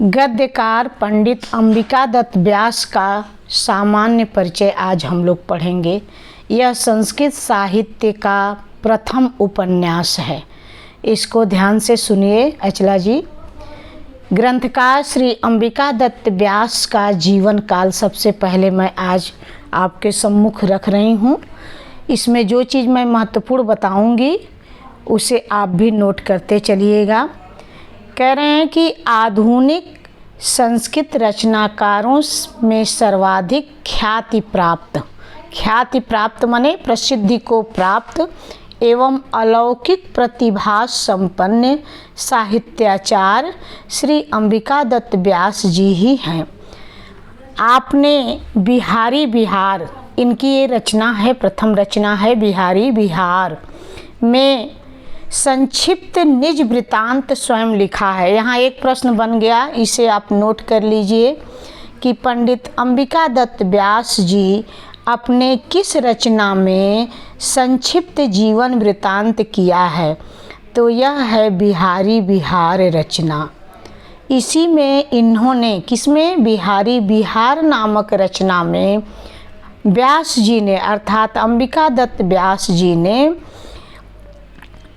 गद्यकार पंडित अंबिका दत्त व्यास का सामान्य परिचय आज हम लोग पढ़ेंगे। यह संस्कृत साहित्य का प्रथम उपन्यास है। इसको ध्यान से सुनिए अचला जी। ग्रंथकार श्री अंबिका दत्त व्यास का जीवन काल सबसे पहले मैं आज आपके सम्मुख रख रही हूँ। इसमें जो चीज़ मैं महत्वपूर्ण बताऊँगी उसे आप भी नोट करते चलिएगा। कह रहे हैं कि आधुनिक संस्कृत रचनाकारों में सर्वाधिक ख्याति प्राप्त माने प्रसिद्धि को प्राप्त एवं अलौकिक प्रतिभा संपन्न साहित्याचार्य श्री अंबिका दत्त व्यास जी ही हैं। आपने बिहारी बिहार, इनकी ये रचना है, प्रथम रचना है बिहारी बिहार में संक्षिप्त निज वृत्तांत स्वयं लिखा है। यहाँ एक प्रश्न बन गया, इसे आप नोट कर लीजिए कि पंडित अंबिका दत्त व्यास जी अपने किस रचना में संक्षिप्त जीवन वृत्तांत किया है। तो यह है बिहारी बिहार रचना। इसी में इन्होंने किसमें, बिहारी बिहार नामक रचना में व्यास जी ने अर्थात अंबिका दत्त व्यास जी ने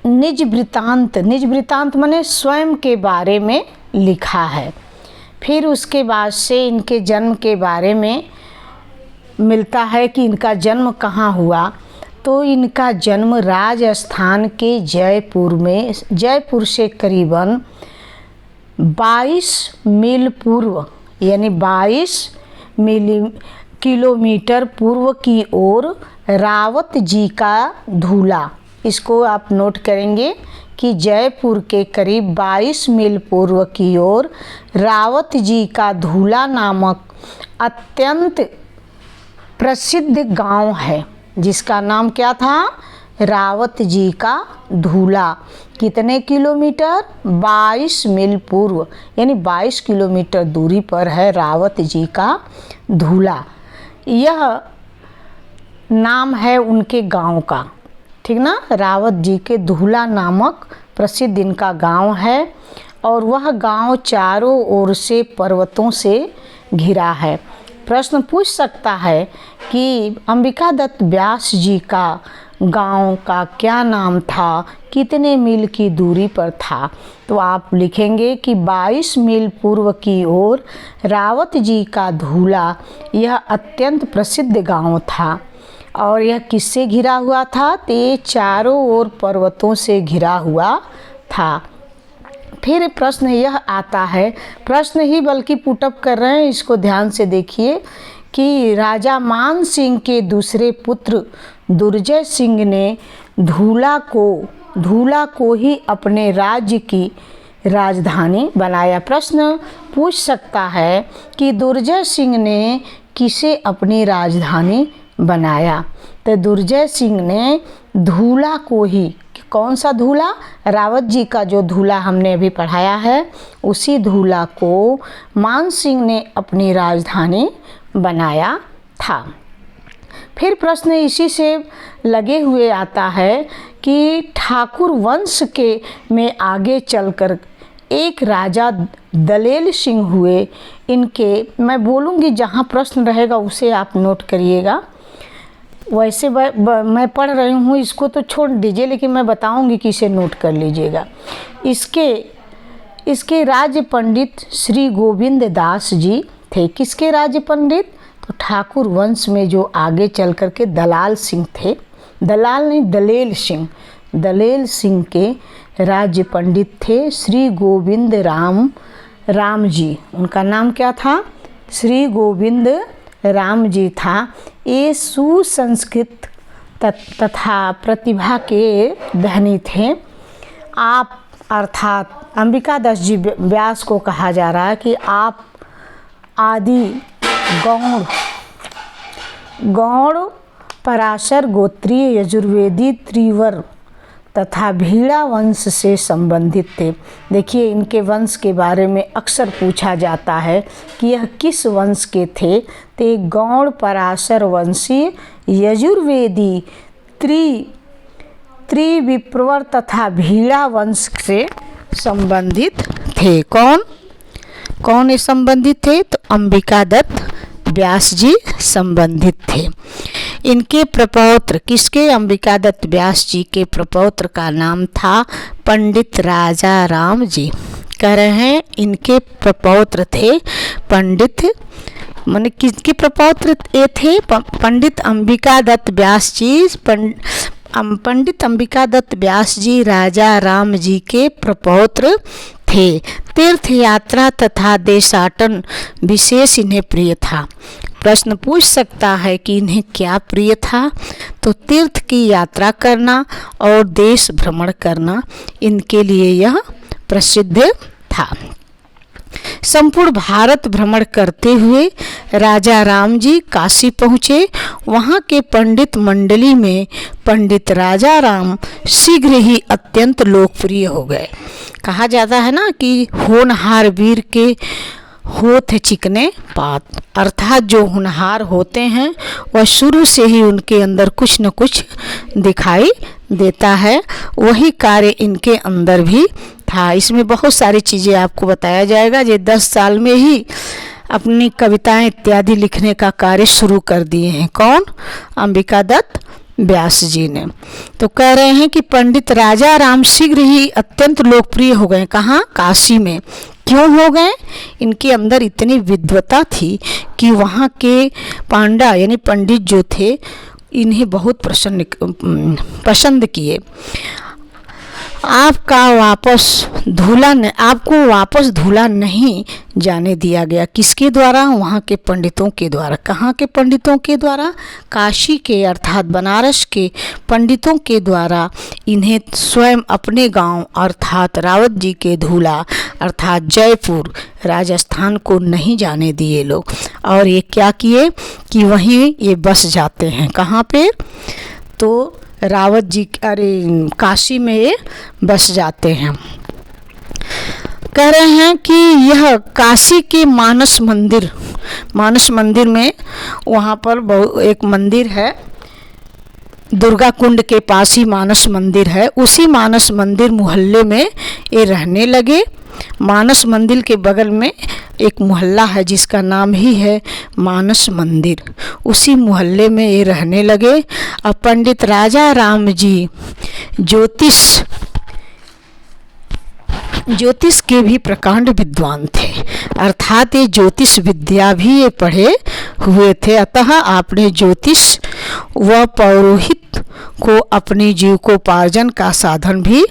निज वृत्तांत माने स्वयं के बारे में लिखा है। फिर उसके बाद से इनके जन्म के बारे में मिलता है कि इनका जन्म कहाँ हुआ। तो इनका जन्म राजस्थान के जयपुर से करीबन 22 मील पूर्व यानी 22 किलोमीटर पूर्व की ओर रावत जी का धूला, इसको आप नोट करेंगे कि जयपुर के करीब 22 मील पूर्व की ओर रावत जी का धूला नामक अत्यंत प्रसिद्ध गांव है, जिसका नाम क्या था, रावत जी का धूला। कितने किलोमीटर, 22 मील पूर्व यानी 22 किलोमीटर दूरी पर है रावत जी का धूला। यह नाम है उनके गांव का, ठीक ना। रावत जी के धूला नामक प्रसिद्ध इनका गांव है और वह गांव चारों ओर से पर्वतों से घिरा है। प्रश्न पूछ सकता है कि अंबिका दत्त व्यास जी का गांव का क्या नाम था, कितने मील की दूरी पर था। तो आप लिखेंगे कि 22 मील पूर्व की ओर रावत जी का धूला यह अत्यंत प्रसिद्ध गांव था। और यह किससे घिरा हुआ था, तो ये चारों ओर पर्वतों से घिरा हुआ था। फिर प्रश्न यह आता है, प्रश्न ही बल्कि पुटअप कर रहे हैं, इसको ध्यान से देखिए कि राजा मान सिंह के दूसरे पुत्र दुर्जय सिंह ने धूला को ही अपने राज्य की राजधानी बनाया। प्रश्न पूछ सकता है कि दुर्जय सिंह ने किसे अपनी राजधानी बनाया। तो दुर्जय सिंह ने धूला को ही, कौन सा धूला, रावत जी का जो धूला हमने अभी पढ़ाया है, उसी धूला को मान सिंह ने अपनी राजधानी बनाया था। फिर प्रश्न इसी से लगे हुए आता है कि ठाकुर वंश के में आगे चलकर एक राजा दलेल सिंह हुए। इनके मैं बोलूँगी, जहाँ प्रश्न रहेगा उसे आप नोट करिएगा। वैसे मैं पढ़ रही हूँ, इसको तो छोड़ दीजिए, लेकिन मैं बताऊँगी कि इसे नोट कर लीजिएगा। इसके राज्य पंडित श्री गोविंद दास जी थे। किसके राज्य पंडित, तो ठाकुर वंश में जो आगे चल कर के दलाल सिंह थे, दलाल नहीं दलेल सिंह के राज्य पंडित थे श्री गोविंद राम जी। उनका नाम क्या था, श्री गोविंद राम जी था। ये सुसंस्कृत तथा प्रतिभा के धनी थे। आप अर्थात अंबिका दत्त जी व्यास को कहा जा रहा है कि आप आदि गौड़ पराशर गोत्रीय यजुर्वेदी त्रिवर तथा भीड़ा वंश से संबंधित थे। देखिए, इनके वंश के बारे में अक्सर पूछा जाता है कि यह किस वंश के थे। तो गौड़ पराशर वंशीय यजुर्वेदी त्रिविप्रवर तथा भीड़ा वंश से संबंधित थे। कौन, कौन संबंधित थे? तो अंबिका दत्त व्यास जी संबंधित थे। इनके प्रपौत्र, किसके? अंबिका दत्त व्यास जी के प्रपौत्र का नाम था पंडित राजा राम जी। कह रहे हैं इनके प्रपौत्र थे पंडित, माने किसके प्रपौत्र ये थे? पंडित अंबिका दत्त व्यास जी। पंडित अंबिका दत्त व्यास जी राजा राम जी के प्रपौत्र थे। तीर्थ यात्रा तथा देशाटन विशेष इन्हें प्रिय था। प्रश्न पूछ सकता है कि इन्हें क्या प्रिय था? तो तीर्थ की यात्रा करना और देश भ्रमण करना इनके लिए यह प्रसिद्ध था। संपूर्ण भारत भ्रमण करते हुए राजा राम जी काशी पहुँचे। वहाँ के पंडित मंडली में पंडित राजा राम शीघ्र ही अत्यंत लोकप्रिय हो गए। कहा जाता है ना कि होनहार वीर के होठ चिकने पात, अर्थात जो होनहार होते हैं वह शुरू से ही उनके अंदर कुछ न कुछ दिखाई देता है। वही कार्य इनके अंदर भी था। इसमें बहुत सारी चीज़ें आपको बताया जाएगा। ये 10 साल में ही अपनी कविताएं इत्यादि लिखने का कार्य शुरू कर दिए हैं। कौन? अंबिका दत्त व्यास जी ने। तो कह रहे हैं कि पंडित राजा राम शीघ्र ही अत्यंत लोकप्रिय हो गए। कहाँ? काशी में। क्यों हो गए? इनके अंदर इतनी विद्वता थी कि वहाँ के पांडा यानी पंडित जो थे इन्हें बहुत पसंद किए। आपको वापस धूला नहीं जाने दिया गया। किसके द्वारा? वहाँ के पंडितों के द्वारा। कहाँ के पंडितों के द्वारा? काशी के अर्थात बनारस के पंडितों के द्वारा इन्हें स्वयं अपने गांव अर्थात रावत जी के धूला अर्थात जयपुर राजस्थान को नहीं जाने दिए लोग। और ये क्या किए कि वहीं ये बस जाते हैं। कहाँ पे? तो रावत जी काशी में ये बस जाते हैं। कह रहे हैं कि यह काशी के मानस मंदिर में वहाँ पर एक मंदिर है, दुर्गा कुंड के पास ही मानस मंदिर है। उसी मानस मंदिर मोहल्ले में ये रहने लगे। मानस मंदिर के बगल में एक मोहल्ला है जिसका नाम ही है मानस मंदिर। उसी मोहल्ले में ये रहने लगे। अब पंडित राजा राम जी ज्योतिष के भी प्रकांड विद्वान थे, अर्थात ये ज्योतिष विद्या भी ये पढ़े हुए थे। अतः आपने ज्योतिष व पौरोहित को अपनी जीविकोपार्जन का साधन भी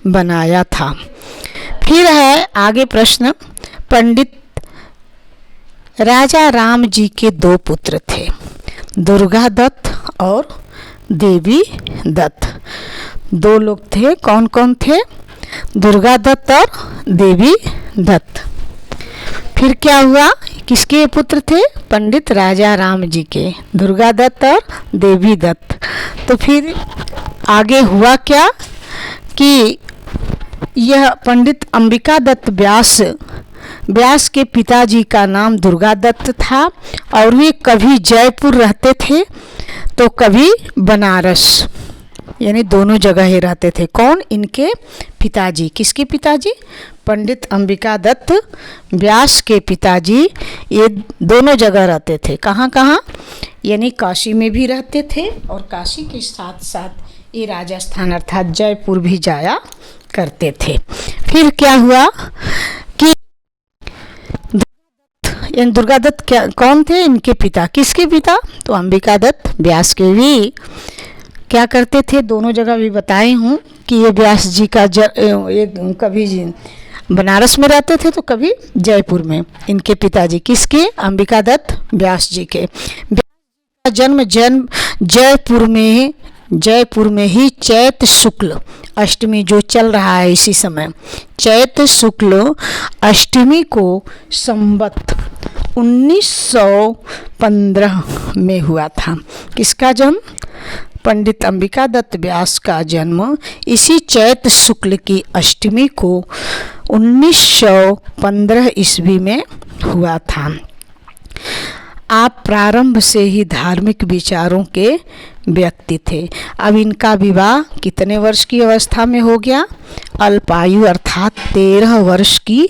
बनाया था। फिर है आगे प्रश्न। पंडित राजा राम जी के 2 पुत्र थे, दुर्गा दत्त और देवी दत्त। 2 लोग थे। कौन कौन थे? दुर्गा दत्त और देवी दत्त। फिर क्या हुआ? किसके पुत्र थे? पंडित राजा राम जी के, दुर्गा दत्त और देवी दत्त। तो फिर आगे हुआ क्या कि यह पंडित अंबिका दत्त व्यास के पिताजी का नाम दुर्गा दत्त था और वे कभी जयपुर रहते थे तो कभी बनारस, यानी दोनों जगह ही रहते थे। कौन? इनके पिताजी। किसके पिताजी? पंडित अंबिका दत्त व्यास के पिताजी ये दोनों जगह रहते थे। कहाँ कहाँ? यानी काशी में भी रहते थे और काशी के साथ साथ ये राजस्थान अर्थात जयपुर भी जाया करते थे। फिर क्या हुआ कि दुर्गा दत्त कौन थे? इनके पिता। किसके पिता? तो अंबिका दत्त व्यास के भी क्या करते थे? दोनों जगह भी बताई हूँ कि ये व्यास जी का कभी बनारस में रहते थे तो कभी जयपुर में। इनके पिताजी किसके? अंबिका दत्त व्यास जी के। जन्म जयपुर में ही चैत शुक्ल अष्टमी जो चल रहा है इसी समय, चैत शुक्ल अष्टमी को संवत 1915 में हुआ था। किसका जन्म? पंडित अंबिका दत्त व्यास का जन्म इसी चैत शुक्ल की अष्टमी को 1915 ईस्वी में हुआ था। आप प्रारंभ से ही धार्मिक विचारों के व्यक्ति थे। अब इनका विवाह कितने वर्ष की अवस्था में हो गया? अल्पायु अर्थात 13 वर्ष की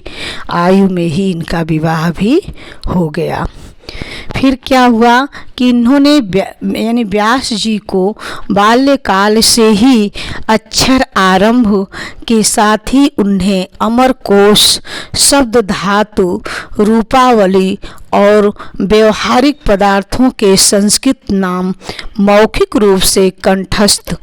आयु में ही इनका विवाह भी हो गया। फिर क्या हुआ कि इन्होंने यानी व्यास जी को बाल्यकाल से ही अक्षर आरंभ के साथ ही उन्हें अमरकोश, शब्द धातु, रूपावली और व्यवहारिक पदार्थों के संस्कृत नाम मौखिक रूप से कंठस्थ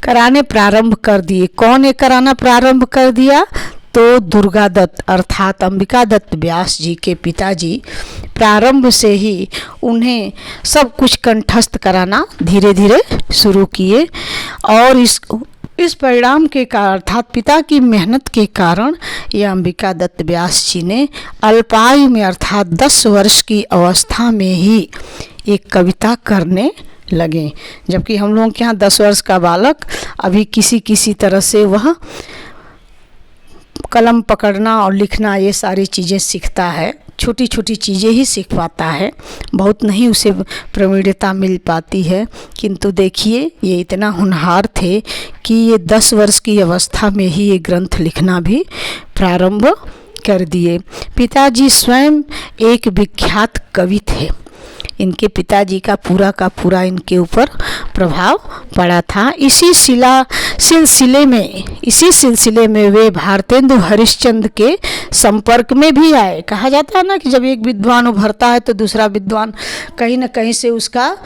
कराने प्रारंभ कर दिए। कौन ने कराना प्रारंभ कर दिया? तो दुर्गा दत्त अर्थात अंबिका दत्त व्यास जी के पिताजी प्रारंभ से ही उन्हें सब कुछ कंठस्थ कराना धीरे धीरे शुरू किए। और इस परिणाम के कारण अर्थात पिता की मेहनत के कारण यह अंबिका दत्त व्यास जी ने अल्पायु में अर्थात 10 वर्ष की अवस्था में ही एक कविता करने लगे। जबकि हम लोगों के यहाँ 10 वर्ष का बालक अभी किसी तरह से वह कलम पकड़ना और लिखना ये सारी चीज़ें सीखता है, छोटी छोटी चीज़ें ही सीख पाता है, बहुत नहीं उसे प्रवीणता मिल पाती है। किंतु देखिए ये इतना होनहार थे कि ये 10 वर्ष की अवस्था में ही ये ग्रंथ लिखना भी प्रारंभ कर दिए। पिताजी स्वयं एक विख्यात कवि थे। इनके पिताजी का पूरा इनके ऊपर प्रभाव पड़ा था। इसी सिलसिले में वे भारतेंदु हरिश्चंद्र के संपर्क में भी आए। कहा जाता है ना कि जब एक विद्वान उभरता है तो दूसरा विद्वान कहीं न कहीं से उसका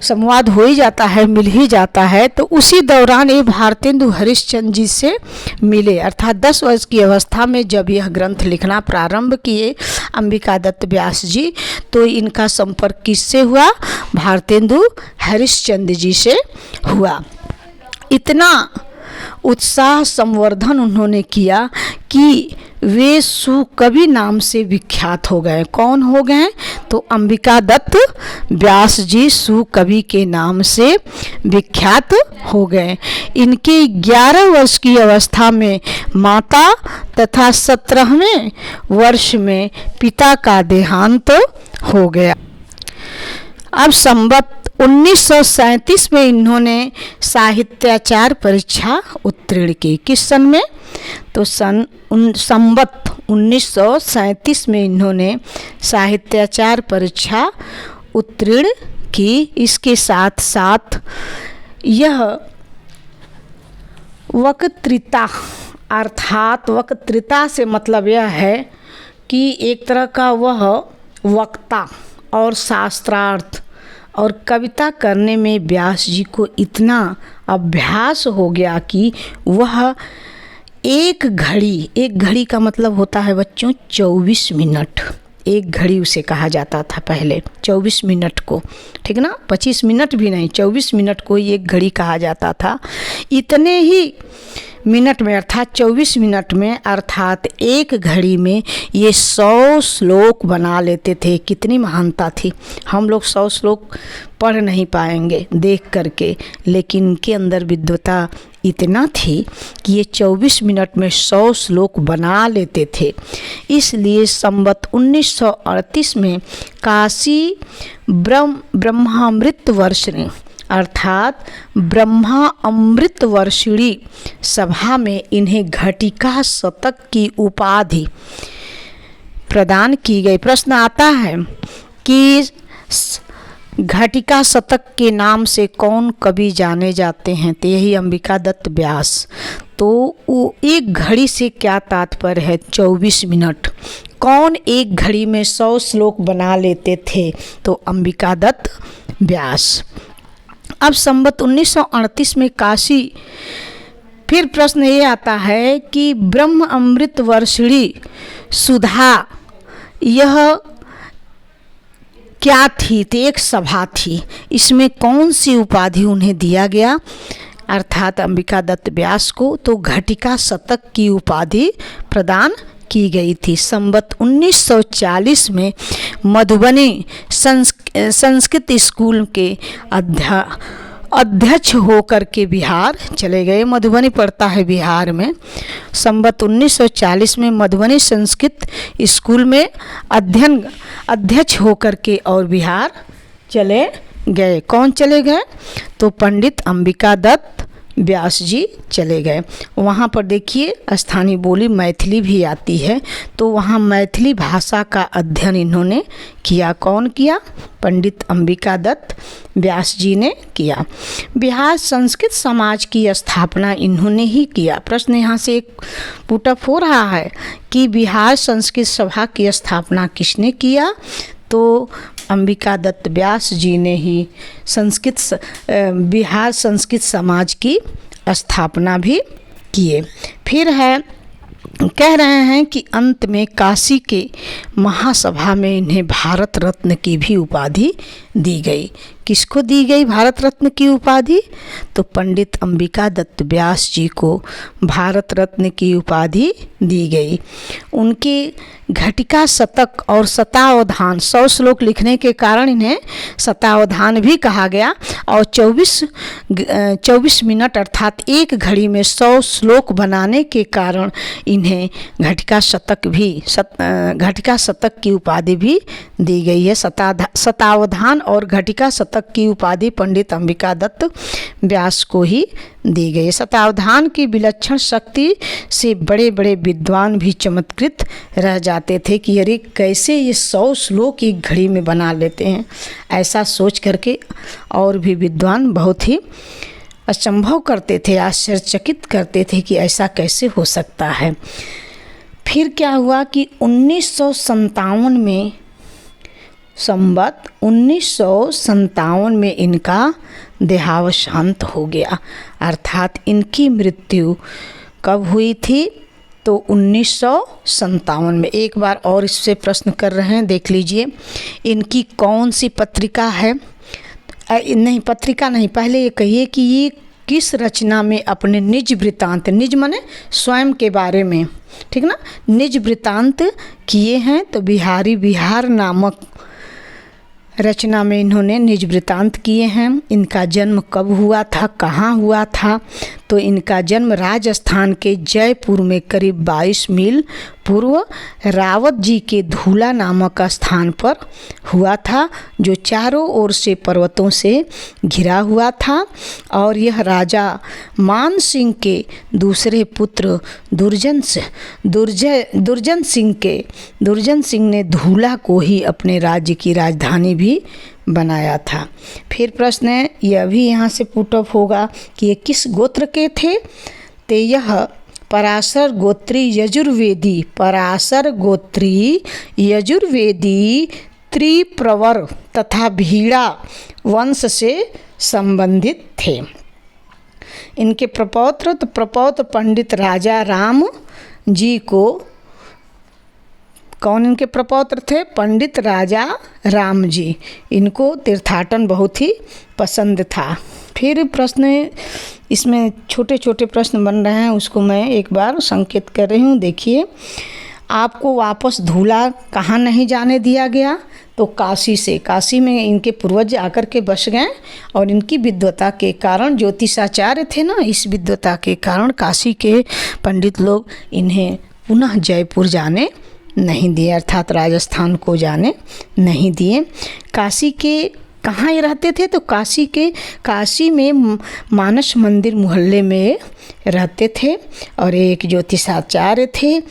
संवाद हो ही जाता है, मिल ही जाता है। तो उसी दौरान ये भारतेंदु हरिश्चंद्र जी से मिले अर्थात 10 वर्ष की अवस्था में जब यह ग्रंथ लिखना प्रारंभ किए अंबिका दत्त व्यास जी, तो इनका संपर्क किससे हुआ? भारतेंदु हरिश्चंद्र जी से हुआ। इतना उत्साह संवर्धन उन्होंने किया कि वे सुकवि नाम से विख्यात हो गए। कौन हो गए? तो अंबिका दत्त व्यास जी सुकवि के नाम से विख्यात हो गए। इनके 11 वर्ष की अवस्था में माता तथा 17वें वर्ष में पिता का देहांत हो गया। अब संवत 1937 में इन्होंने साहित्याचार परीक्षा उत्तीर्ण की। किस सन में? तो संवत 1937 में इन्होंने साहित्याचार परीक्षा उत्तीर्ण की। इसके साथ साथ यह वक्तृता अर्थात वक्तृता से मतलब यह है कि एक तरह का वह वक्ता और शास्त्रार्थ और कविता करने में व्यास जी को इतना अभ्यास हो गया कि वह एक घड़ी का मतलब होता है बच्चों 24 मिनट। एक घड़ी उसे कहा जाता था पहले, 24 मिनट को, ठीक ना, 25 मिनट भी नहीं, 24 मिनट को ही एक घड़ी कहा जाता था। इतने ही मिनट में अर्थात 24 मिनट में अर्थात एक घड़ी में ये 100 श्लोक बना लेते थे। कितनी महानता थी। हम लोग 100 श्लोक पढ़ नहीं पाएंगे देख करके, लेकिन इनके अंदर विद्वता इतना थी कि ये 24 मिनट में 100 श्लोक बना लेते थे। इसलिए संवत 1938 में काशी ब्रह्मामृत वर्षिणी अर्थात ब्रह्मा अमृत वर्षिणी सभा में इन्हें घटिका शतक की उपाधि प्रदान की गई। प्रश्न आता है कि घटिका शतक के नाम से कौन कवि जाने जाते हैं? तो यही अंबिका दत्त व्यास। तो वो एक घड़ी से क्या तात्पर्य है? 24 मिनट। कौन एक घड़ी में 100 श्लोक बना लेते थे? तो अंबिका दत्त व्यास। अब संवत 1938 में काशी, फिर प्रश्न ये आता है कि ब्रह्म अमृत वर्षिणी सुधा यह क्या थी? तो एक सभा थी। इसमें कौन सी उपाधि उन्हें दिया गया अर्थात अंबिका दत्त व्यास को? तो घटिका शतक की उपाधि प्रदान की गई थी। संवत 1940 में मधुबनी संस्कृत स्कूल के अध्यक्ष होकर के बिहार चले गए। मधुबनी पड़ता है बिहार में। संवत 1940 में मधुबनी संस्कृत स्कूल में अध्यक्ष होकर के और बिहार चले गए। कौन चले गए? तो पंडित अंबिका दत्त व्यास जी चले गए। वहाँ पर देखिए स्थानीय बोली मैथिली भी आती है, तो वहाँ मैथिली भाषा का अध्ययन इन्होंने किया। कौन किया? पंडित अंबिका दत्त व्यास जी ने किया। बिहार संस्कृत समाज की स्थापना इन्होंने ही किया। प्रश्न यहाँ से एक पुटअप हो रहा है कि बिहार संस्कृत सभा की स्थापना किसने किया? तो अंबिका दत्त व्यास जी ने ही बिहार संस्कृत समाज की स्थापना भी किए। फिर है, कह रहे हैं कि अंत में काशी के महासभा में इन्हें भारत रत्न की भी उपाधि दी गई। किसको दी गई भारत रत्न की उपाधि? तो पंडित अंबिका दत्त व्यास जी को भारत रत्न की उपाधि दी गई। उनके घटिका शतक और शतावधान 100 श्लोक लिखने के कारण इन्हें शतावधान भी कहा गया। और 24 मिनट अर्थात एक घड़ी में 100 श्लोक बनाने के कारण इन्हें घटिका शतक की उपाधि भी दी गई है। शतावधान और घटिका शतक की उपाधि पंडित अंबिका दत्त व्यास को ही दी गई। शतावधान की विलक्षण शक्ति से बड़े बड़े विद्वान भी चमत्कृत रह जाते थे कि अरे कैसे ये 100 श्लोक एक घड़ी में बना लेते हैं। ऐसा सोच करके और भी विद्वान बहुत ही असंभव करते थे, आश्चर्यचकित करते थे कि ऐसा कैसे हो सकता है। फिर क्या हुआ कि 1957 में, संवत 1957 में इनका देहावसांत हो गया। अर्थात इनकी मृत्यु कब हुई थी? तो 1957 में। एक बार और इससे प्रश्न कर रहे हैं, देख लीजिए। इनकी कौन सी पत्रिका है? नहीं, पत्रिका नहीं, पहले ये कहिए कि ये किस रचना में अपने निज वृत्तांत, निज माने स्वयं के बारे में, ठीक ना, निज वृत्तांत किए हैं। तो बिहारी बिहार नामक रचना में इन्होंने निज वृत्तांत किए हैं। इनका जन्म कब हुआ था, कहाँ हुआ था? तो इनका जन्म राजस्थान के जयपुर में करीब 22 मील पूर्व रावत जी के धूला नामक स्थान पर हुआ था, जो चारों ओर से पर्वतों से घिरा हुआ था। और यह राजा मान सिंह के दूसरे पुत्र दुर्जन सिंह ने धूला को ही अपने राज्य की राजधानी भी बनाया था। फिर प्रश्न है, यह भी यहाँ से पुटअप होगा कि ये किस गोत्र के थे? तो यह पराशर गोत्री यजुर्वेदी त्रिप्रवर तथा भीड़ा वंश से संबंधित थे। इनके प्रपौत्र पंडित राजा राम जी को, कौन इनके प्रपौत्र थे? पंडित राजा राम जी। इनको तीर्थाटन बहुत ही पसंद था। फिर प्रश्न, इसमें छोटे छोटे प्रश्न बन रहे हैं, उसको मैं एक बार संकेत कर रही हूँ। देखिए, आपको वापस धूला कहाँ नहीं जाने दिया गया? तो काशी से। काशी में इनके पूर्वज आकर के बस गए और इनकी विद्वता के कारण, ज्योतिषाचार्य थे ना, इस विद्वता के कारण काशी के पंडित लोग इन्हें पुनः जयपुर जाने नहीं दिए, अर्थात राजस्थान को जाने नहीं दिए। काशी के कहाँ ये रहते थे? तो काशी में मानस मंदिर मोहल्ले में रहते थे। और एक ज्योतिषाचार्य थे।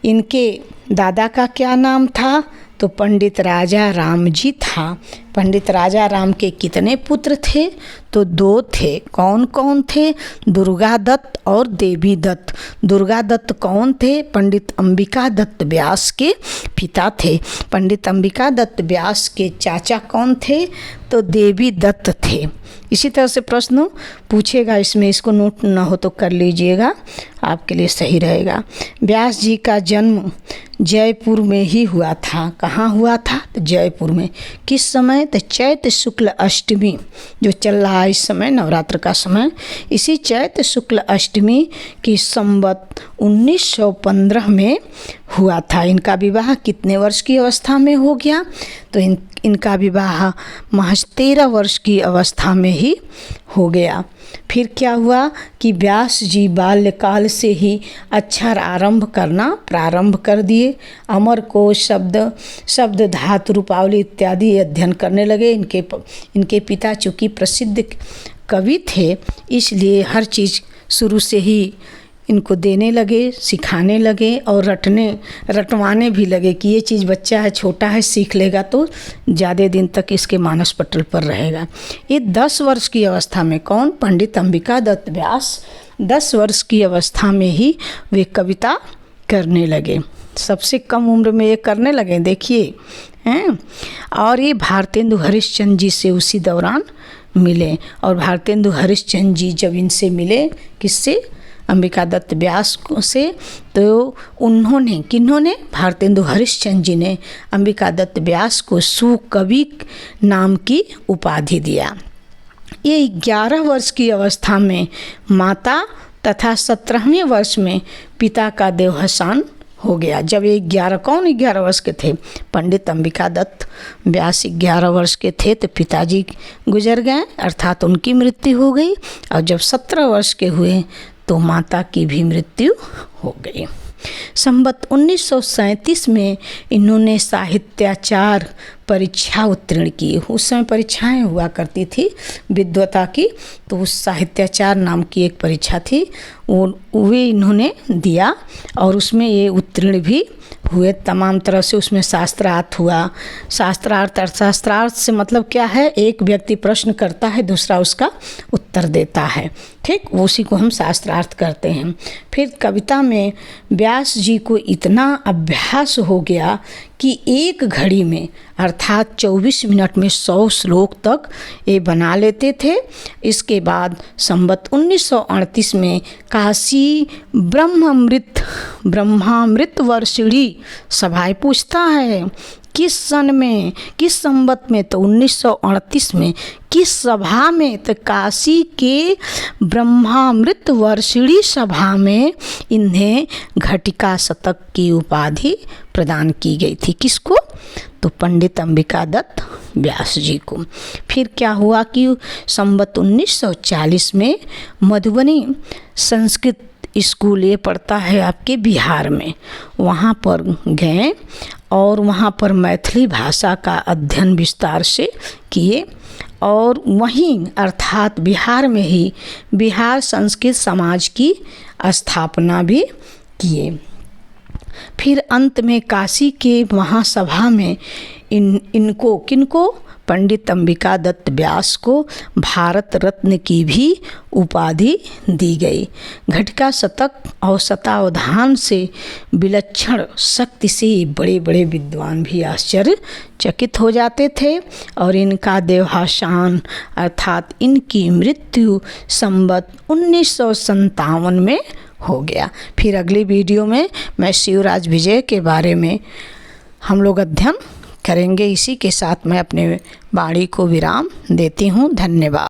इनके दादा का क्या नाम था? तो पंडित राजा राम जी था। पंडित राजा राम के कितने पुत्र थे? तो 2 थे। कौन कौन थे? दुर्गा दत्त और देवी दत्त। दुर्गा दत्त कौन थे? पंडित अंबिका दत्त व्यास के पिता थे। पंडित अंबिका दत्त व्यास के चाचा कौन थे? तो देवी दत्त थे। इसी तरह से प्रश्न पूछेगा इसमें, इसको नोट ना हो तो कर लीजिएगा, आपके लिए सही रहेगा। व्यास जी का जन्म जयपुर में ही हुआ था। कहाँ हुआ था? तो जयपुर में। किस समय? तो चैत्र शुक्ल अष्टमी जो चल रहा है इस समय, नवरात्र का समय, इसी चैत्र शुक्ल अष्टमी की संवत 1915 में हुआ था। इनका विवाह कितने वर्ष की अवस्था में हो गया? तो इनका विवाह महज 13 वर्ष की अवस्था में ही हो गया। फिर क्या हुआ कि व्यास जी बाल्यकाल से ही अक्षर आरंभ करना प्रारंभ कर दिए। अमर कोश, शब्द धातु, रूपावली इत्यादि अध्ययन करने लगे। इनके पिता चूँकि प्रसिद्ध कवि थे, इसलिए हर चीज़ शुरू से ही इनको देने लगे, सिखाने लगे और रटवाने भी लगे कि ये चीज़ बच्चा है, छोटा है, सीख लेगा तो ज़्यादा दिन तक इसके मानस पटल पर रहेगा। ये 10 वर्ष की अवस्था में, कौन? पंडित अंबिका दत्त व्यास 10 वर्ष की अवस्था में ही वे कविता करने लगे। सबसे कम उम्र में ये करने लगे, देखिए हैं। और ये भारतेंदु हरिश्चंद्र जी से उसी दौरान मिले। और भारतेंदु हरिश्चंद्र जी जब इनसे मिले, किससे? अंबिका दत्त व्यास से, तो किन्होंने भारतेंदु हरिश्चंद्र जी ने अंबिका दत्त व्यास को सुकवि नाम की उपाधि दिया। ये 11 वर्ष की अवस्था में माता तथा 17वें वर्ष में पिता का देहावसान हो गया। जब ये 11 वर्ष के थे, पंडित अंबिका दत्त व्यास 11 वर्ष के थे तो पिताजी गुजर गए, अर्थात उनकी मृत्यु हो गई। और जब 17 वर्ष के हुए तो माता की भी मृत्यु हो गई। संवत 1937 में इन्होंने साहित्याचार परीक्षा उत्तीर्ण की। उस समय परीक्षाएं हुआ करती थी विद्वता की, तो उस साहित्याचार नाम की एक परीक्षा थी, वो इन्होंने दिया और उसमें ये उत्तीर्ण भी हुए। तमाम तरह से उसमें शास्त्रार्थ हुआ। शास्त्रार्थ से मतलब क्या है? एक व्यक्ति प्रश्न करता है, दूसरा उसका उत्तर देता है, ठीक, उसी को हम शास्त्रार्थ करते हैं। फिर कविता में व्यास जी को इतना अभ्यास हो गया कि एक घड़ी में अर्थात 24 मिनट में 100 श्लोक तक ये बना लेते थे। इसके बाद संवत 1938 में काशी ब्रह्मामृत वर्षिणी सभाएं पूछता है किस सन में, किस संवत में? तो 1938 में। किस सभा में? तो काशी के ब्रह्मामृत वर्षिणी सभा में इन्हें घटिका शतक की उपाधि प्रदान की गई थी। किसको? तो पंडित अंबिका दत्त व्यास जी को। फिर क्या हुआ कि संवत 1940 में मधुबनी संस्कृत स्कूल, ये पढ़ता है आपके बिहार में, वहाँ पर गए और वहाँ पर मैथिली भाषा का अध्ययन विस्तार से किए। और वहीं अर्थात बिहार में ही बिहार संस्कृत समाज की स्थापना भी किए। फिर अंत में काशी के महासभा में किनको पंडित अंबिका दत्त व्यास को भारत रत्न की भी उपाधि दी गई। घटिका शतक और शतावधान से विलक्षण शक्ति से बड़े बड़े विद्वान भी आश्चर्यचकित हो जाते थे। और इनका देहावसान अर्थात इनकी मृत्यु संवत 1957 में हो गया। फिर अगली वीडियो में मैं शिवराज विजय के बारे में हम लोग अध्ययन करेंगे। इसी के साथ मैं अपने वाणी को विराम देती हूँ। धन्यवाद।